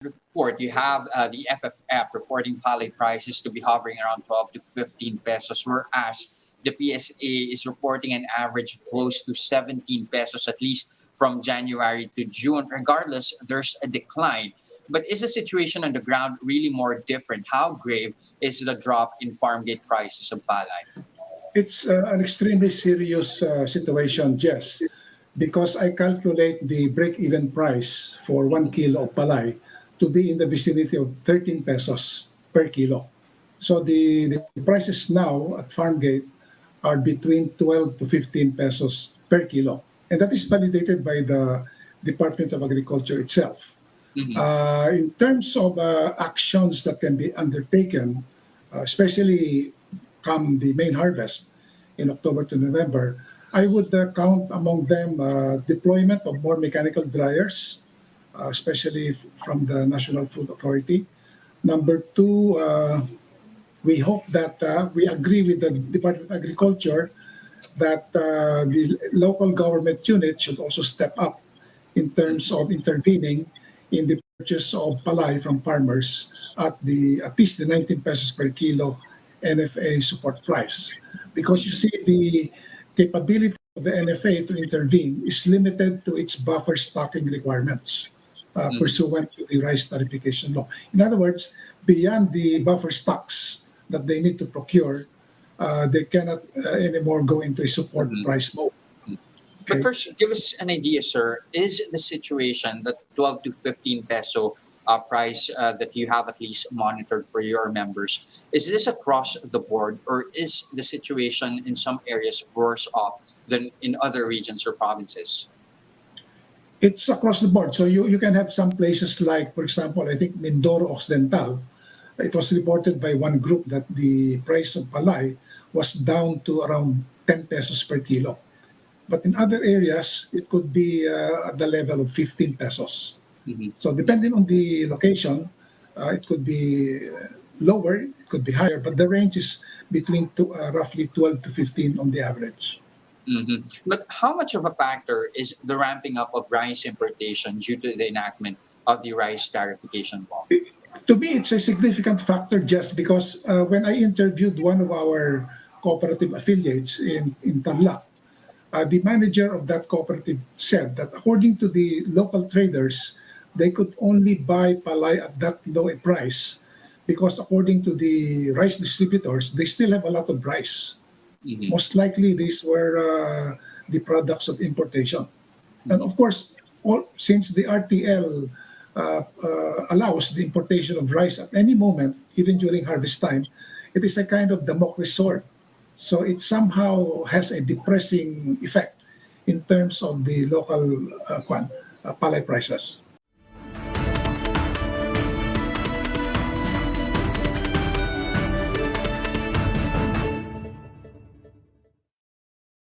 report, you have the FFF reporting palay prices to be hovering around 12 to 15 pesos, whereas the PSA is reporting an average of close to 17 pesos, at least from January to June. Regardless, there's a decline. But is the situation on the ground really more different? How grave is the drop in farm gate prices of palay? It's an extremely serious situation, Jess, because I calculate the break-even price for 1 kilo of palay to be in the vicinity of 13 pesos per kilo. So the prices now at farm gate are between 12 to 15 pesos per kilo. And that is validated by the Department of Agriculture itself. In terms of actions that can be undertaken, especially come the main harvest in October to November, I would count among them deployment of more mechanical dryers, especially from the National Food Authority. Number two, we hope that we agree with the Department of Agriculture that the local government unit should also step up in terms of intervening in the purchase of palay from farmers at least the 19 pesos per kilo NFA support price. Because you see, the capability of the NFA to intervene is limited to its buffer stocking requirements pursuant to the rice tariffication law. In other words, beyond the buffer stocks that they need to procure, they cannot anymore go into a support price mode. But first, give us an idea, sir. Is the situation that 12 to 15 peso price that you have at least monitored for your members, is this across the board, or is the situation in some areas worse off than in other regions or provinces? It's across the board. So you can have some places like, for example, I think Mindoro Occidental. It was reported by one group that the price of palay was down to around 10 pesos per kilo. But in other areas, it could be at the level of 15 pesos. So depending on the location, it could be lower, it could be higher, but the range is between roughly 12 to 15 on the average. But how much of a factor is the ramping up of rice importation due to the enactment of the rice tariffication law? To me, it's a significant factor just because when I interviewed one of our cooperative affiliates in Tarlac, the manager of that cooperative said that according to the local traders, they could only buy palay at that low a price because according to the rice distributors, they still have a lot of rice. Most likely, these were the products of importation. And of course, since the RTL allows the importation of rice at any moment, even during harvest time, it is a kind of Damocles sword. So it somehow has a depressing effect in terms of the local palay prices.